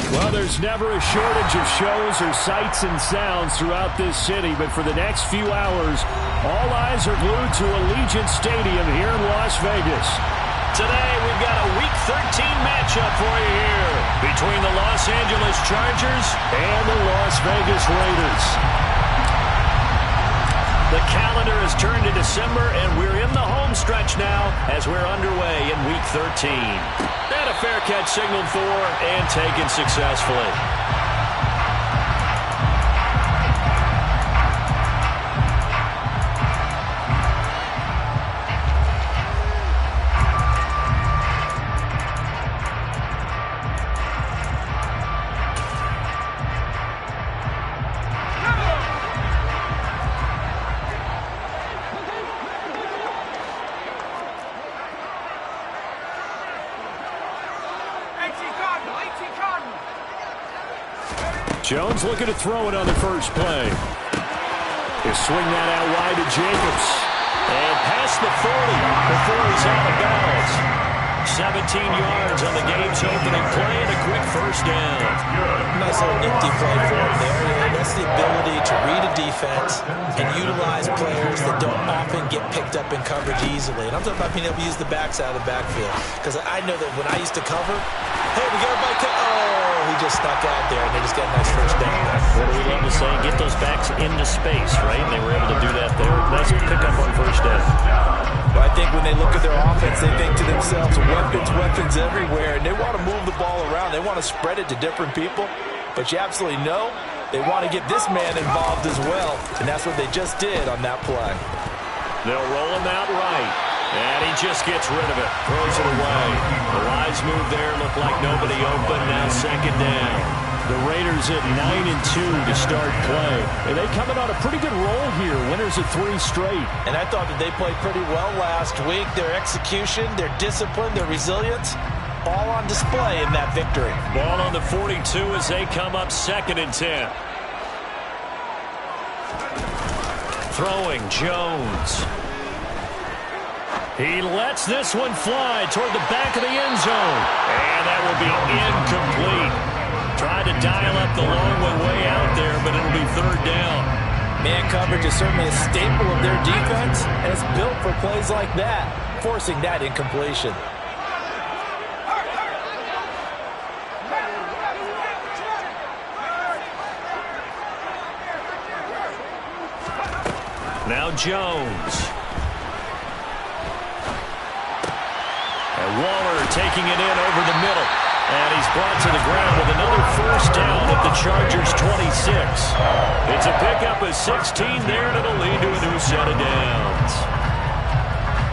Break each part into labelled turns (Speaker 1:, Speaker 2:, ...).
Speaker 1: Well, there's never a shortage of shows or sights and sounds throughout this city, but for the next few hours, all eyes are glued to Allegiant Stadium here in Las Vegas.
Speaker 2: Today, we've got a Week 13 matchup for you here between the Los Angeles Chargers
Speaker 1: and the Las Vegas Raiders.
Speaker 2: The calendar has turned to December, and we're in the home stretch now as we're underway in Week 13. And a fair catch signaled for and taken successfully.
Speaker 1: Jones looking to throw it on the first play. He'll swing that out wide to Jacobs.
Speaker 2: And past the 40 before he's out of bounds. 17 yards on the game's opening play and a quick first down.
Speaker 3: Nice little empty play for him there. That's the ability to read a defense and utilize players that don't often get picked up in coverage easily. And I'm talking about being able to use the backs out of the backfield. Because I know that when I used to cover, hey, we got everybody he just stuck out there, and they just got a nice first down.
Speaker 2: What do we love to say? Get those backs into space, right? And they were able to do that there. Nice pickup on first down.
Speaker 3: Well, I think when they look at their offense, they think to themselves, weapons everywhere, and they want to move the ball around. They want to spread it to different people, but you absolutely know they want to get this man involved as well, and that's what they just did on that play.
Speaker 2: They'll roll him out right. And he just gets rid of it. Throws it away. The wise move there. Looked like nobody open. Now second down.
Speaker 1: The Raiders at 9-2 to start play. And they coming on a pretty good roll here. Winners of 3 straight.
Speaker 3: And I thought that they played pretty well last week. Their execution, their discipline, their resilience, all on display in that victory.
Speaker 2: Ball on the 42 as they come up 2nd and 10. Throwing Jones. He lets this one fly toward the back of the end zone. And that will be incomplete. Tried to dial up the long one way out there, but it'll be 3rd down.
Speaker 3: Man coverage is certainly a staple of their defense, and it's built for plays like that, forcing that incompletion.
Speaker 2: Now Jones. Waller taking it in over the middle. And he's brought to the ground with another first down at the Chargers' 26. It's a pickup of 16 there, and it'll lead to a new set of downs.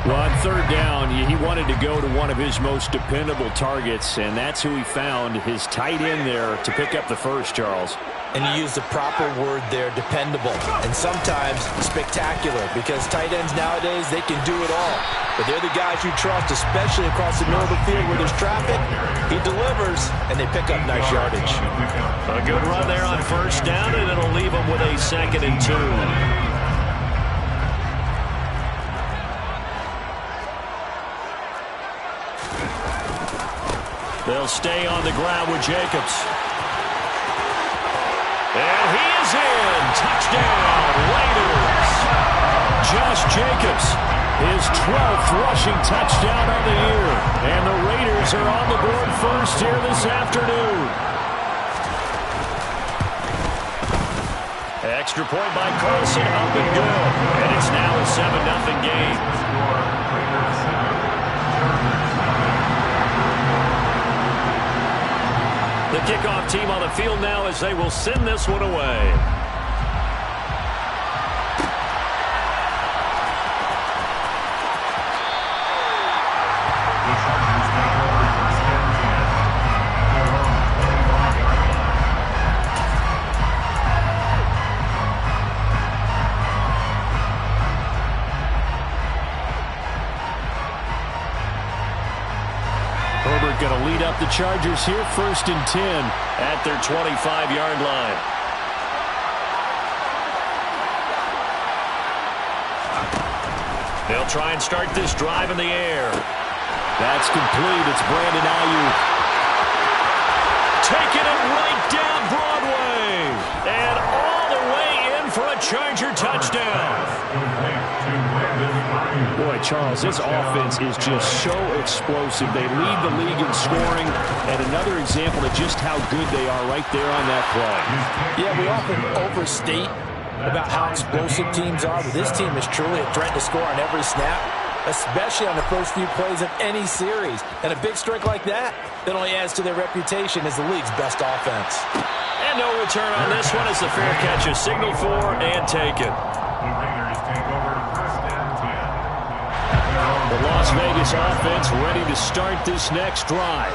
Speaker 1: Well, on 3rd down, he wanted to go to one of his most dependable targets, and that's who he found, his tight end there, to pick up the first, Charles.
Speaker 3: And you use the proper word there, dependable, and sometimes spectacular, because tight ends nowadays, they can do it all. But they're the guys you trust, especially across the middle of the field where there's traffic. He delivers, and they pick up nice yardage.
Speaker 2: A good run there on first down, and it'll leave them with a 2nd and 2. They'll stay on the ground with Jacobs. And he is in. Touchdown, Raiders. Josh Jacobs, his 12th rushing touchdown on the year. And the Raiders are on the board first here this afternoon. Extra point by Carlson, up and good. And it's now a 7-0 game. The kickoff team on the field now as they will send this one away. Herbert going to lead up the Chargers here, 1st and 10 at their 25-yard line. They'll try and start this drive in the air.
Speaker 1: That's complete. It's Brandon Ayuk.
Speaker 2: taking it right down Broadway. And all the way in for a Charger touchdown.
Speaker 1: Boy, Charles, this offense is just so explosive. They lead the league in scoring, and another example of just how good they are right there on that play.
Speaker 3: Yeah, we often overstate about how explosive teams are, but this team is truly a threat to score on every snap, especially on the first few plays of any series. And a big strike like that only adds to their reputation as the league's best offense.
Speaker 2: And no return on this one as the fair catch is signaled for and taken. The Las Vegas offense ready to start this next drive.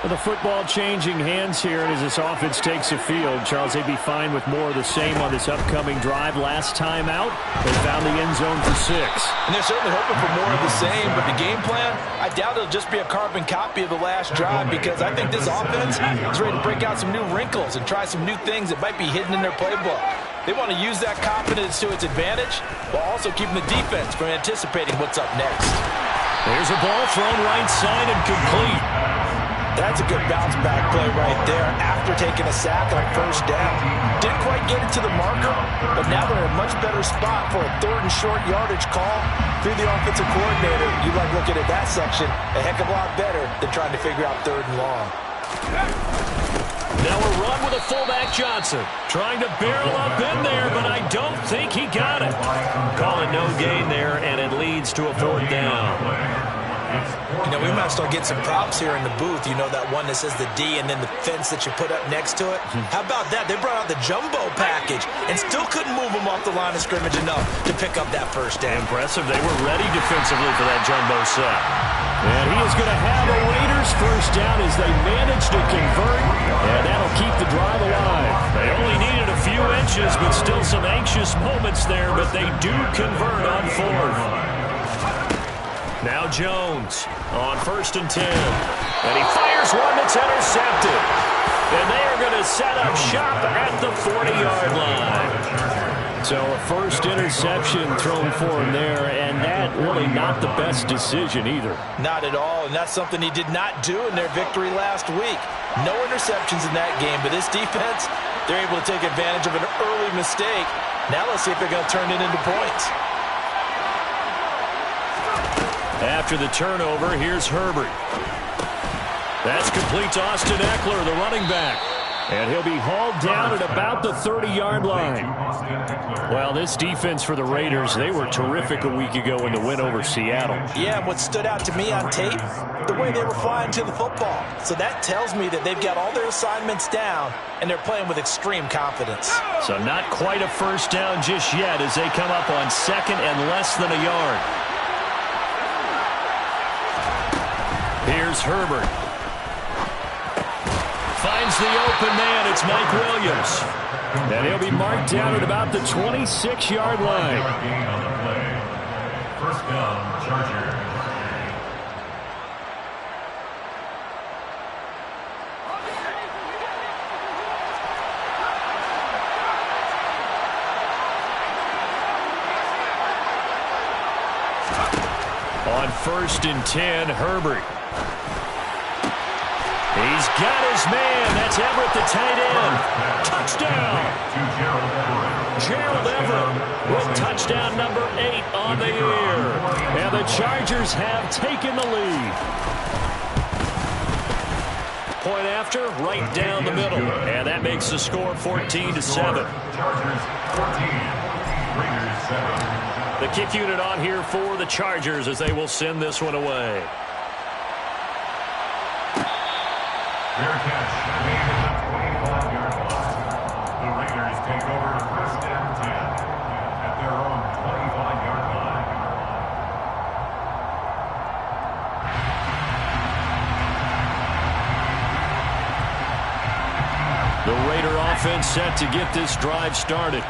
Speaker 2: With the football changing hands here, and as this offense takes the field, Charles, they'd be fine with more of the same on this upcoming drive. Last time out, they found the end zone for 6.
Speaker 3: And they're certainly hoping for more of the same, but the game plan, I doubt it'll just be a carbon copy of the last drive, because I think this offense is ready to break out some new wrinkles and try some new things that might be hidden in their playbook. They want to use that confidence to its advantage while also keeping the defense from anticipating what's up next.
Speaker 2: There's a ball thrown right side and complete.
Speaker 3: That's a good bounce-back play right there after taking a sack on first down. Didn't quite get it to the marker, but now they're in a much better spot for a 3rd and short yardage call through the offensive coordinator. You like looking at that section a heck of a lot better than trying to figure out 3rd and long.
Speaker 2: Now a run with a fullback Johnson. Trying to barrel up in there, but I don't think he got it. Calling no gain there, and it leads to a 4th down.
Speaker 3: You know, we might start getting some props here in the booth. You know, that one that says the D and then the fence that you put up next to it? How about that? They brought out the jumbo package and still couldn't move them off the line of scrimmage enough to pick up that first down.
Speaker 2: Impressive. They were ready defensively for that jumbo set. And he is going to have a Raiders first down as they manage to convert, and that'll keep the drive alive. They only needed a few inches, but still some anxious moments there, but they do convert on 4th. Now Jones on 1st and 10. And he fires one that's intercepted. And they are going to set up shop at the 40-yard line. So a first interception thrown for him there, and that really not the best decision either.
Speaker 3: Not at all, and that's something he did not do in their victory last week. No interceptions in that game, but this defense, they're able to take advantage of an early mistake. Now let's see if they're going to turn it into points.
Speaker 2: After the turnover, here's Herbert. That's complete to Austin Eckler, the running back. And he'll be hauled down at about the 30-yard line. Well, this defense for the Raiders, they were terrific a week ago in the win over Seattle.
Speaker 3: Yeah, and what stood out to me on tape, the way they were flying to the football. So that tells me that they've got all their assignments down, and they're playing with extreme confidence.
Speaker 2: So not quite a first down just yet as they come up on 2nd and less than a yard. Here's Herbert. Finds the open man. It's Mike Williams. And he'll be marked down at about the 26-yard line.
Speaker 4: First down, Charger.
Speaker 2: On 1st and 10, Herbert. He's got his man. That's Everett, the tight end. Touchdown. Gerald Everett with touchdown number 8 on the year. And the Chargers have taken the lead. Point after, right down the middle. And that makes the score 14-7.
Speaker 4: Chargers 14, Raiders 7.
Speaker 2: The kick unit on here for the Chargers as they will send this one away.
Speaker 4: Fair catch made at the 25-yard line. The Raiders take over 1st and 10 at their own 25-yard line.
Speaker 2: The Raider offense set to get this drive started.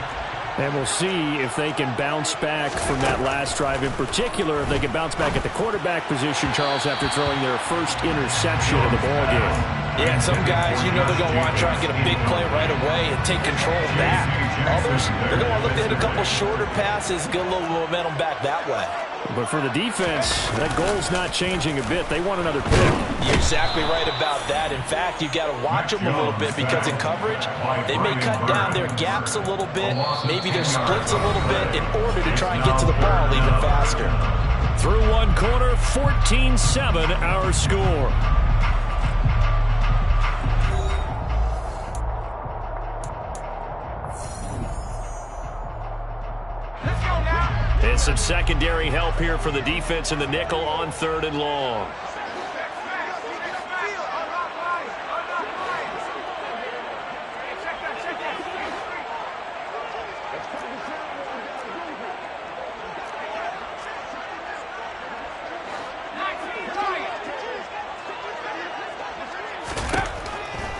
Speaker 1: And we'll see if they can bounce back from that last drive. In particular, if they can bounce back at the quarterback position, Charles, after throwing their first interception of the ballgame.
Speaker 3: Yeah, some guys, you know they're going to want to try and get a big play right away and take control back. Others, they're going to look to hit a couple shorter passes, get a little momentum back that way.
Speaker 1: But for the defense, that goal's not changing a bit. They want another pick.
Speaker 3: You're exactly right about that. In fact, you've got to watch them a little bit because in coverage, they may cut down their gaps a little bit, maybe their splits a little bit in order to try and get to the ball even faster.
Speaker 1: Through one quarter, 14-7 our score. And some secondary help here for the defense in the nickel on 3rd and long.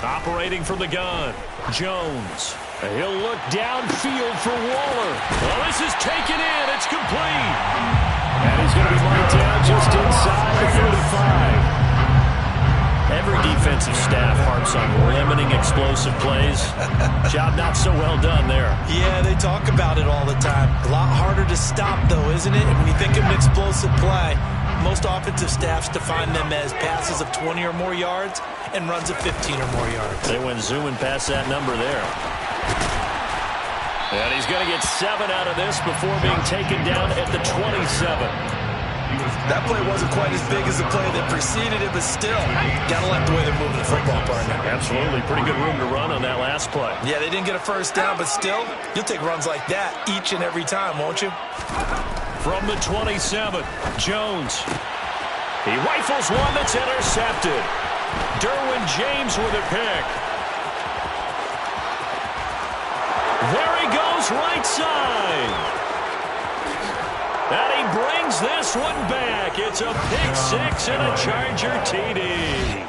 Speaker 1: Operating from the gun, Jones. He'll look downfield for Waller. Well, this is taken in. It's complete. And he's going to be marked down just inside the 35. Every defensive staff harps on limiting explosive plays. Job not so well done there.
Speaker 3: Yeah, they talk about it all the time. A lot harder to stop, though, isn't it? And when you think of an explosive play, most offensive staffs define them as passes of 20 or more yards and runs of 15 or more yards.
Speaker 1: They went zooming past that number there. And he's going to get 7 out of this before being taken down at the 27.
Speaker 3: That play wasn't quite as big as the play that preceded it, but still, got to like the way they're moving the football, partner.
Speaker 1: Absolutely. Pretty good room to run on that last play.
Speaker 3: Yeah, they didn't get a first down, but still, you'll take runs like that each and every time, won't you?
Speaker 1: From the 27, Jones. He rifles one that's intercepted. Derwin James with a pick. There he goes, right side. And he brings this one back. It's a pick 6 and a Charger TD.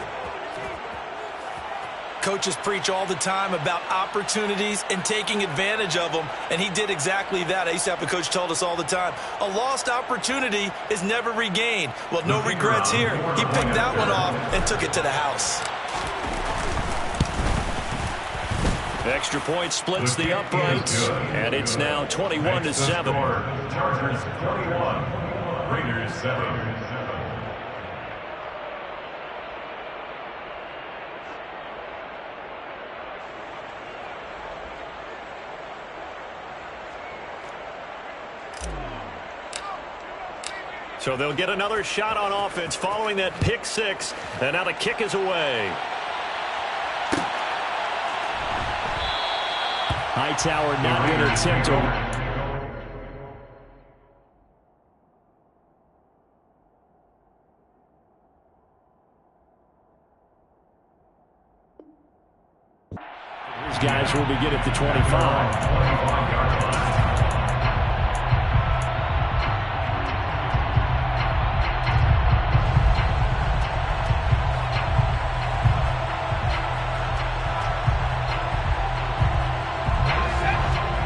Speaker 3: Coaches preach all the time about opportunities and taking advantage of them, and he did exactly that. I used to have a coach told us all the time, a lost opportunity is never regained. Well, no regrets here. He picked that one off and took it to the house.
Speaker 1: Extra point splits the uprights, and it's now 21-7.
Speaker 4: Chargers 21, Raiders 7.
Speaker 1: So they'll get another shot on offense following that pick 6, and now the kick is away. Hightower not going to attempt to. These guys will begin at the 25.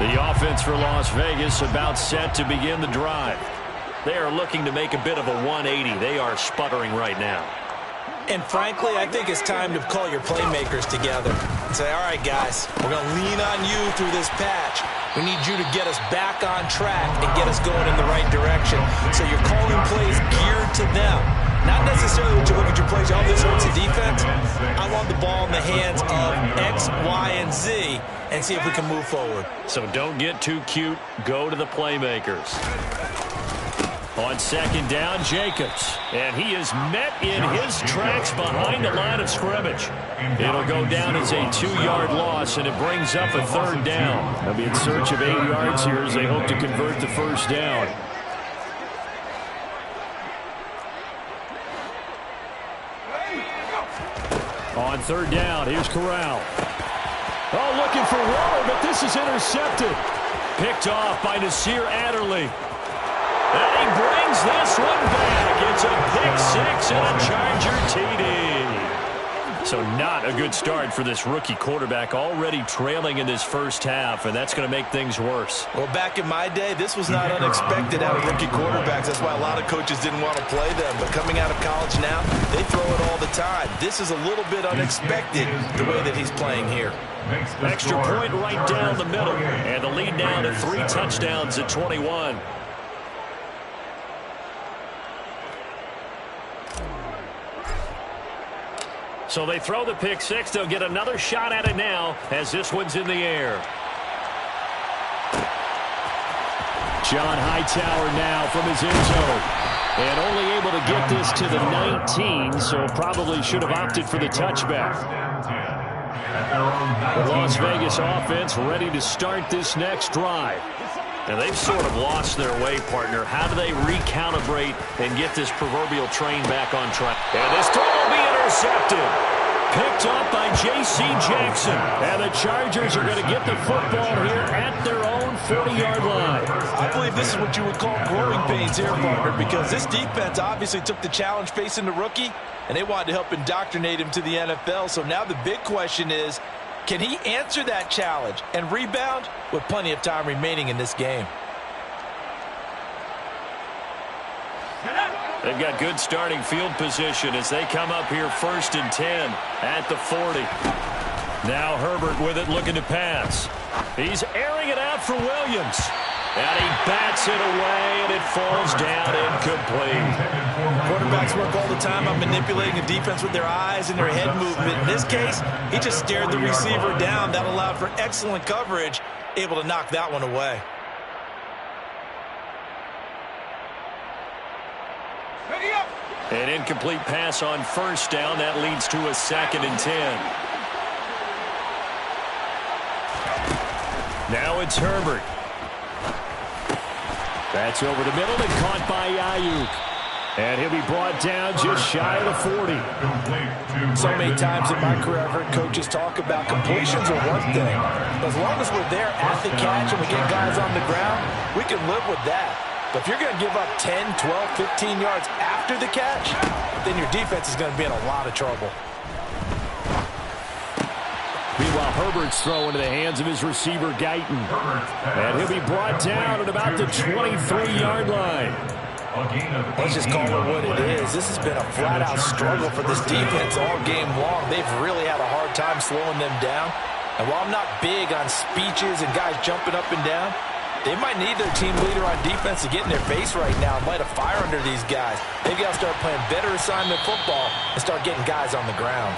Speaker 1: The offense for Las Vegas about set to begin the drive. They are looking to make a bit of a 180. They are sputtering right now.
Speaker 3: And frankly, I think it's time to call your playmakers together and say, all right, guys, we're going to lean on you through this patch. We need you to get us back on track and get us going in the right direction. So you're calling plays geared to them. Not necessarily what you look at your plays. Oh, this hurts the defense. I want the ball in the hands of X, Y, and Z and see if we can move forward.
Speaker 1: So don't get too cute. Go to the playmakers. On second down, Jacobs. And he is met in his tracks behind the line of scrimmage. It'll go down as a 2-yard loss, and it brings up a 3rd down. They'll be in search of 8 yards here as they hope to convert the first down. On 3rd down, here's Corral. Oh, looking for Waller, but this is intercepted. Picked off by Nasir Adderley. And he brings this one back. It's a pick 6 and a Charger TD. So not a good start for this rookie quarterback, already trailing in this first half, and that's going to make things worse.
Speaker 3: Well, back in my day, this was not unexpected out of rookie quarterbacks. That's why a lot of coaches didn't want to play them. But coming out of college now, they throw it all the time. This is a little bit unexpected, the way that he's playing here.
Speaker 1: Extra point right down the middle, and the lead now to 3 touchdowns at 21. So they throw the pick six. They'll get another shot at it now as this one's in the air. John Hightower now from his end zone. And only able to get this to the 19, so probably should have opted for the touchback. The Las Vegas offense ready to start this next drive. And they've sort of lost their way, partner. How do they recalibrate and get this proverbial train back on track? And this throw will be intercepted. Picked up by J.C. Jackson. And the Chargers are going to get the football here at their own 40-yard line.
Speaker 3: I believe this is what you would call growing pains here, partner, because this defense obviously took the challenge facing the rookie, and they wanted to help indoctrinate him to the NFL. So now the big question is, can he answer that challenge and rebound with plenty of time remaining in this game?
Speaker 1: They've got good starting field position as they come up here 1st and 10 at the 40. Now Herbert with it, looking to pass. He's airing it out for Williams. And he bats it away, and it falls down incomplete.
Speaker 3: Quarterbacks work all the time on manipulating a defense with their eyes and their head movement. In this case, he just stared the receiver down. That allowed for excellent coverage, able to knock that one away.
Speaker 1: An incomplete pass on 1st down. That leads to a 2nd and 10. Now it's Herbert. That's over the middle and caught by Ayuk. And he'll be brought down just shy of the 40.
Speaker 3: So many times in my career, I've heard coaches talk about completions are one thing. As long as we're there at the catch and we get guys on the ground, we can live with that. But if you're going to give up 10, 12, 15 yards after the catch, then your defense is going to be in a lot of trouble.
Speaker 1: Meanwhile, Herbert's throw into the hands of his receiver, Guyton. And he'll be brought down at about the 23-yard line.
Speaker 3: Let's just call it what it is. This has been a flat-out struggle for this defense all game long. They've really had a hard time slowing them down. And while I'm not big on speeches and guys jumping up and down, they might need their team leader on defense to get in their face right now and light a fire under these guys. They've got to start playing better assignment football and start getting guys on the ground.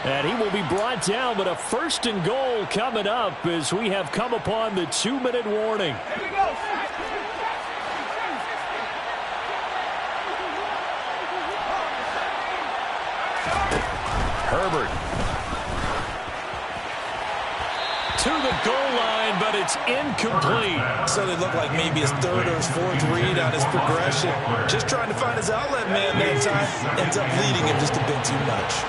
Speaker 1: And he will be brought down, but a 1st and goal coming up as we have come upon the 2-minute warning.
Speaker 2: Here we go.
Speaker 1: Herbert. To the goal line, but it's incomplete.
Speaker 3: So they look like maybe his 3rd or his 4th read on his progression. Just trying to find his outlet man that time. Ends up leading him just a bit too much.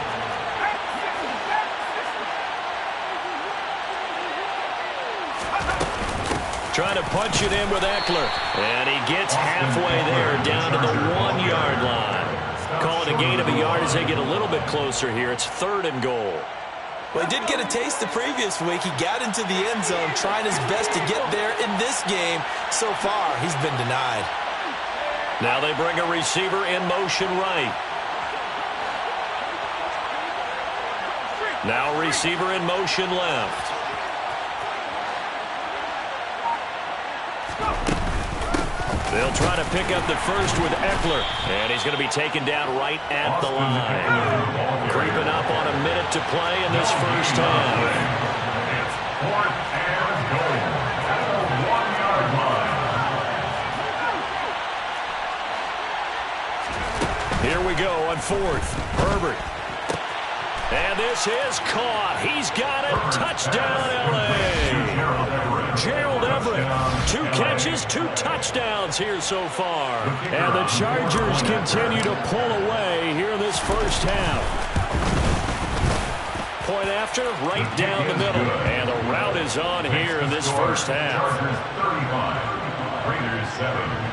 Speaker 1: Trying to punch it in with Eckler. And he gets halfway there down to the 1-yard line. Call it a gain of a yard as they get a little bit closer here. It's 3rd and goal.
Speaker 3: Well, he did get a taste the previous week. He got into the end zone, trying his best to get there in this game. So far, he's been denied.
Speaker 1: Now they bring a receiver in motion right. Now receiver in motion left. They'll try to pick up the first with Eckler. And he's going to be taken down right at the line. Creeping up on a minute to play in this first half.
Speaker 4: It's 4th and goal at the 1-yard line.
Speaker 1: Here we go on 4th. Herbert. And this is caught. He's got it. Touchdown, L.A. Gerald Everett, 2 catches, 2 touchdowns here so far. And the Chargers continue to pull away here in this first half. Point after, right down the middle. And the route is on here in this first half.
Speaker 4: Chargers 35, Raiders 7.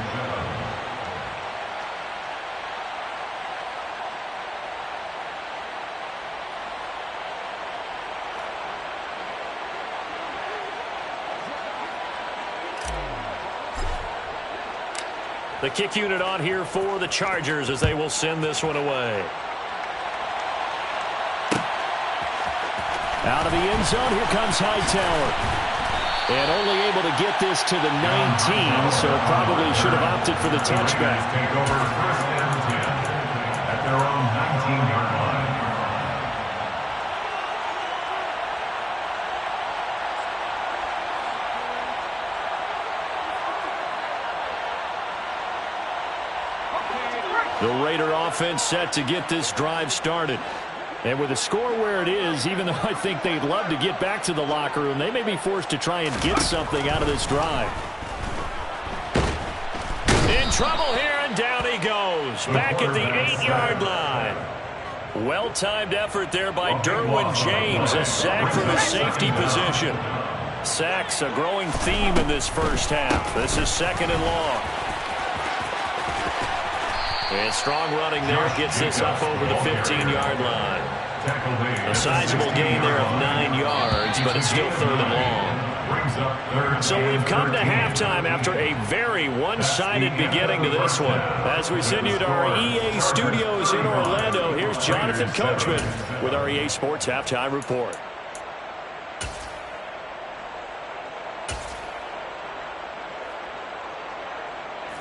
Speaker 1: The kick unit on here for the Chargers as they will send this one away. Out of the end zone, here comes Hightower. And only able to get this to the 19, so probably should have opted for the touchback.
Speaker 4: Take over 1st and 10 at their own 19-yard line.
Speaker 1: The Raider offense set to get this drive started. And with the score where it is, even though I think they'd love to get back to the locker room, they may be forced to try and get something out of this drive. In trouble here, and down he goes. Back at the 8-yard line. Well-timed effort there by Derwin James. A sack from his safety position. Sacks a growing theme in this first half. This is 2nd and long. And strong running there gets this up over the 15-yard line. A sizable gain there of 9 yards, but it's still 3rd and long. So we've come to halftime after a very one-sided beginning to this one. As we send you to our EA studios in Orlando, here's Jonathan Coachman with our EA Sports Halftime Report.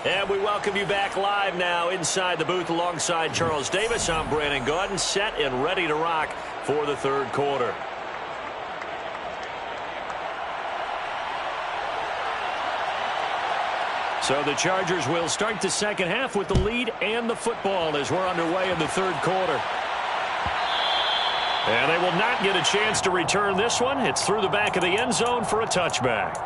Speaker 1: And we welcome you back live now inside the booth alongside Charles Davis. I'm Brandon Gaudin, set and ready to rock for the 3rd quarter. So the Chargers will start the 2nd half with the lead and the football as we're underway in the 3rd quarter. And they will not get a chance to return this one. It's through the back of the end zone for a touchback.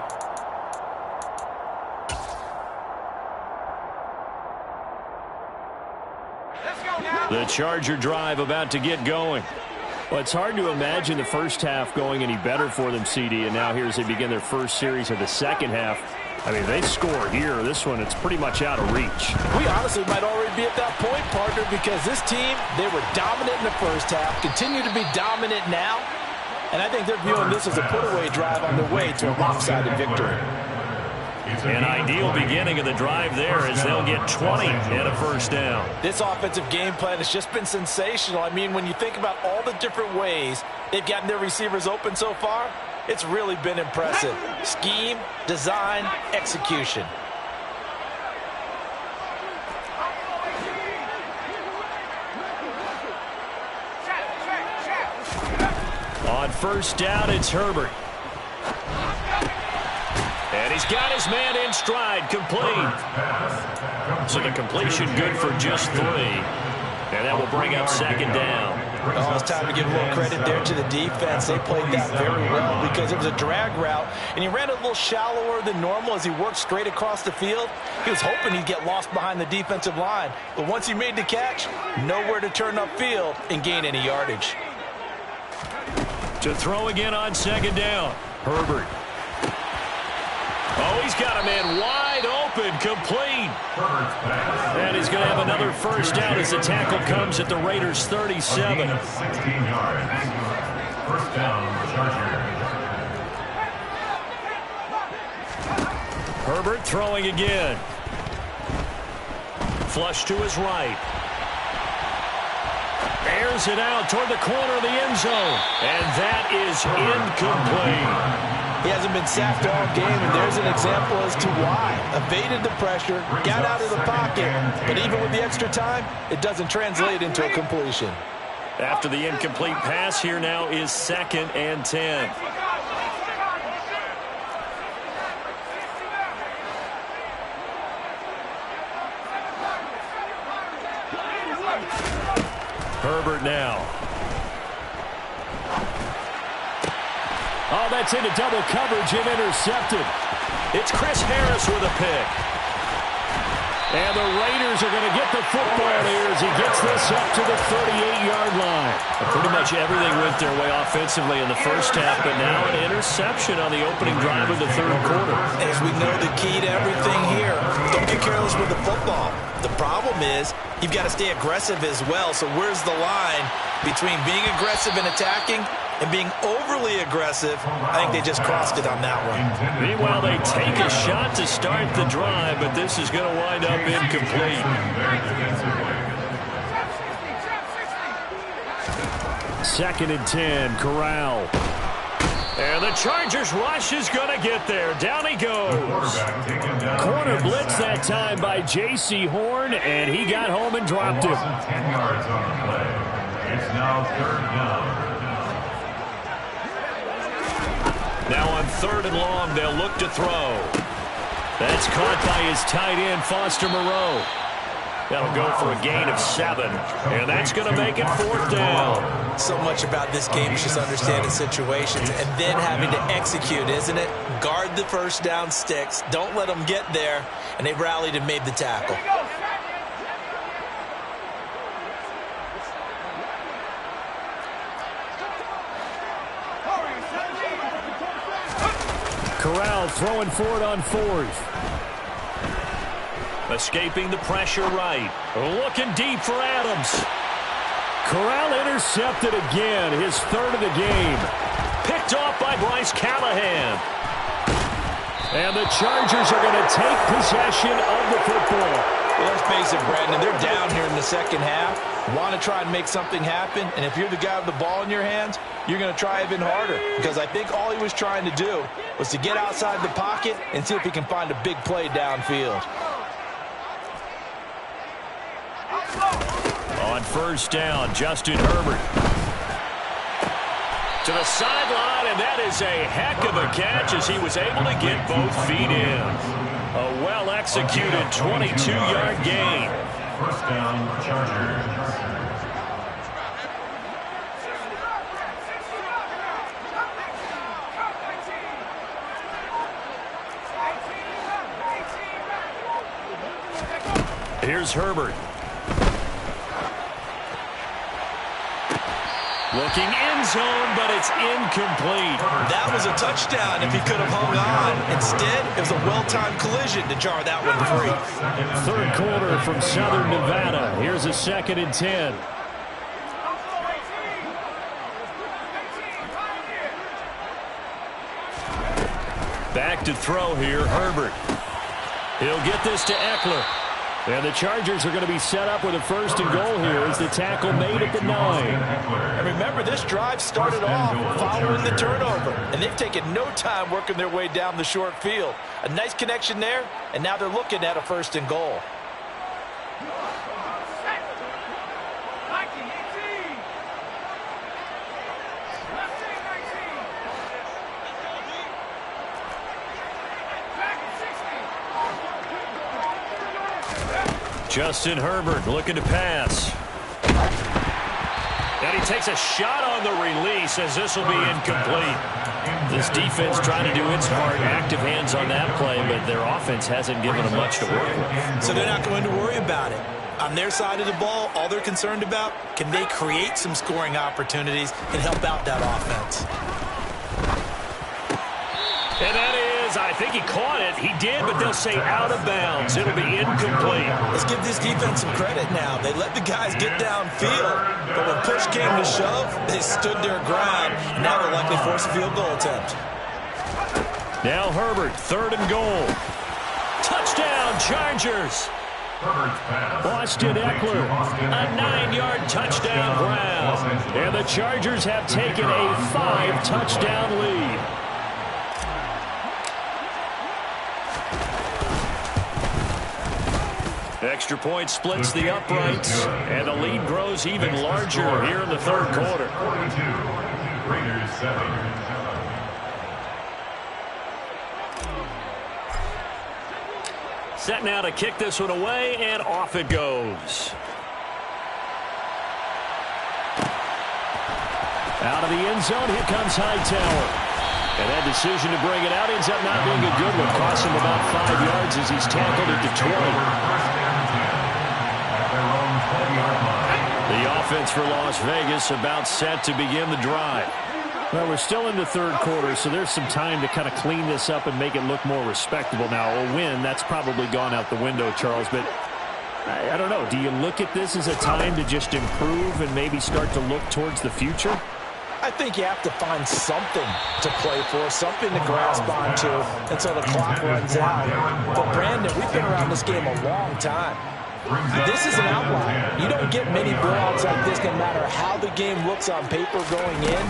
Speaker 1: The Charger drive about to get going. Well, it's hard to imagine the first half going any better for them, CD, and now here as they begin their first series of the 2nd half. I mean, they score here. This one, it's pretty much out of reach.
Speaker 3: We honestly might already be at that point, partner, because this team, they were dominant in the first half, continue to be dominant now, and I think they're viewing this as a put-away drive on their way to a lopsided victory.
Speaker 1: An ideal beginning of the drive there as they'll get 20 and a first down.
Speaker 3: This offensive game plan has just been sensational. I mean, when you think about all the different ways they've gotten their receivers open so far, it's really been impressive. Scheme, design, execution.
Speaker 1: On first down, it's Herbert. And he's got his man in stride, complete. So the completion good for just 3. And that will bring up 2nd down.
Speaker 3: Oh, it's time to give a little credit there to the defense. They played that very well because it was a drag route, and he ran a little shallower than normal as he worked straight across the field. He was hoping he'd get lost behind the defensive line, but once he made the catch, nowhere to turn upfield and gain any yardage.
Speaker 1: To throw again on 2nd down, Herbert. Oh, he's got a man wide open, complete. And he's going to have another first down as the tackle comes at the Raiders' 37.
Speaker 4: 16 yards. First down, Chargers.
Speaker 1: Herbert throwing again. Flush to his right. Airs it out toward the corner of the end zone. And that is incomplete.
Speaker 3: He hasn't been sacked all game, and there's an example as to why. Evaded the pressure, got out of the pocket, but even with the extra time, it doesn't translate into a completion.
Speaker 1: After the incomplete pass, here now is 2nd and 10. Herbert now. Oh, that's into double coverage and intercepted. It's Chris Harris with a pick. And the Raiders are going to get the football here as he gets this up to the 38-yard line. Pretty much everything went their way offensively in the first half, but now an interception on the opening drive of the 3rd quarter.
Speaker 3: As we know, the key to everything here, don't get careless with the football. The problem is you've got to stay aggressive as well. So where's the line between being aggressive and attacking and being overly aggressive? I think they just crossed it on that one.
Speaker 1: Meanwhile, they take a shot to start the drive, but this is going to wind up incomplete. 2nd and 10, Corral. And the Chargers rush is going to get there. Down he goes. Corner blitz that time by J.C. Horn, and he got home and dropped him.
Speaker 4: 10 yards on the play. It's now 3rd down.
Speaker 1: Now on 3rd and long, they'll look to throw. That's caught by his tight end, Foster Moreau. That'll go for a gain of 7, and that's going to make it 4th down.
Speaker 3: So much about this game is just understanding situations and then having to execute, isn't it? Guard the first down sticks. Don't let them get there, and they rallied and made the tackle.
Speaker 1: Corral throwing for it on 4th. Escaping the pressure right. Looking deep for Adams. Corral intercepted again, his 3rd of the game. Picked off by Bryce Callahan. And the Chargers are going to take possession of the football.
Speaker 3: Well, let's face it, Brandon, they're down here in the second half. Want to try and make something happen, and if you're the guy with the ball in your hands, you're going to try even harder, because I think all he was trying to do was to get outside the pocket and see if he can find a big play downfield.
Speaker 1: On 1st down, Justin Herbert. To the sideline, and that is a heck of a catch as he was able to get both feet in. A well-executed 22-yard gain.
Speaker 4: 1st down, Chargers.
Speaker 1: Here's Herbert. Looking end zone, but it's incomplete.
Speaker 3: That was a touchdown if he could have hung on. Instead, it was a well-timed collision to jar that one free.
Speaker 1: 3rd quarter from Southern Nevada. Here's a 2nd and 10. Back to throw here, Herbert. He'll get this to Eckler. And the Chargers are going to be set up with a 1st and goal here as the tackle made at the 9.
Speaker 3: And remember, this drive started off following the turnover, and they've taken no time working their way down the short field. A nice connection there, and now they're looking at a 1st and goal.
Speaker 1: Justin Herbert looking to pass. And he takes a shot on the release as this will be incomplete. This defense trying to do its part, active hands on that play, but their offense hasn't given them much to work with.
Speaker 3: So they're not going to worry about it. On their side of the ball, all they're concerned about, can they create some scoring opportunities and help out that offense?
Speaker 1: And that is, I think he caught it. He did, but they'll say out of bounds. It'll be incomplete.
Speaker 3: Let's give this defense some credit now. They let the guys get downfield, but when push came to shove, they stood their ground. Now they'll likely force a field goal attempt.
Speaker 1: Now Herbert, 3rd and goal. Touchdown, Chargers. Austin Eckler, a 9-yard touchdown ground. And the Chargers have taken a 5-touchdown lead. Extra point splits the uprights, and the lead grows even larger here in the 3rd quarter.
Speaker 4: 42, Raiders 7.
Speaker 1: Set now to kick this one away, and off it goes. Out of the end zone, here comes Hightower. And that decision to bring it out ends up not being a good one. Costs him about 5 yards as he's tackled at the 20. The offense for Las Vegas about set to begin the drive. Well, we're still in the 3rd quarter, so there's some time to kind of clean this up and make it look more respectable. Now, a win, that's probably gone out the window, Charles, but I don't know. Do you look at this as a time to just improve and maybe start to look towards the future?
Speaker 3: I think you have to find something to play for, something to grasp onto until the clock runs out. But, Brandon, we've been around this game a long time. This is an outlier. You don't get many blowouts like this no matter how the game looks on paper going in.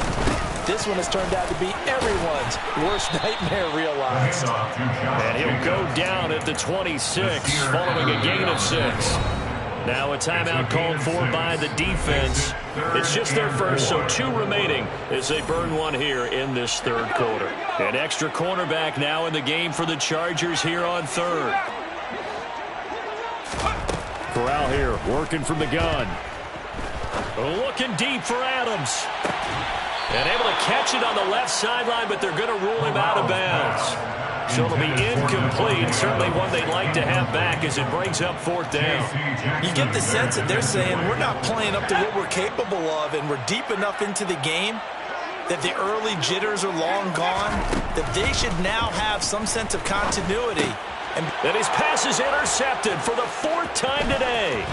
Speaker 3: This one has turned out to be everyone's worst nightmare realized.
Speaker 1: And he'll go down at the 26 following a gain of 6. Now a timeout called for by the defense. It's just their first, so 2 remaining as they burn one here in this 3rd quarter. An extra cornerback now in the game for the Chargers here on 3rd. Corral here, working from the gun. Looking deep for Adams. And able to catch it on the left sideline, but they're going to rule him out of bounds. So it'll be incomplete. Certainly one they'd like to have back as it brings up 4th down.
Speaker 3: You get the sense that they're saying we're not playing up to what we're capable of, and we're deep enough into the game that the early jitters are long gone, that they should now have some sense of continuity.
Speaker 1: And his pass is intercepted for the 4th time today.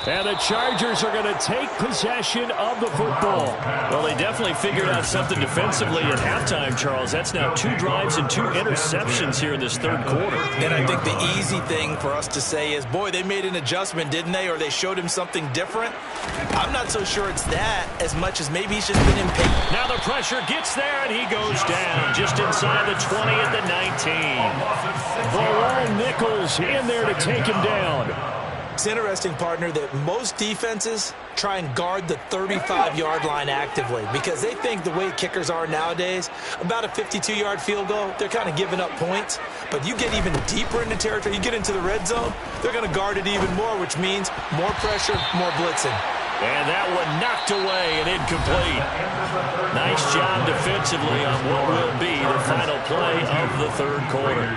Speaker 1: And the Chargers are going to take possession of the football. Well, they definitely figured out something defensively at halftime, Charles. That's now 2 drives and 2 interceptions here in this 3rd quarter.
Speaker 3: And I think the easy thing for us to say is, boy, they made an adjustment, didn't they? Or they showed him something different. I'm not so sure it's that as much as maybe he's just been impatient.
Speaker 1: Now the pressure gets there, and he goes down just inside the 20 at the 19. Bilal Nichols in there to take him down.
Speaker 3: It's interesting, partner, that most defenses try and guard the 35-yard line actively because they think the way kickers are nowadays, about a 52-yard field goal, they're kind of giving up points. But you get even deeper into territory, you get into the red zone, they're going to guard it even more, which means more pressure, more blitzing.
Speaker 1: And that one knocked away and incomplete. Nice job defensively on what will be the final play of the 3rd quarter.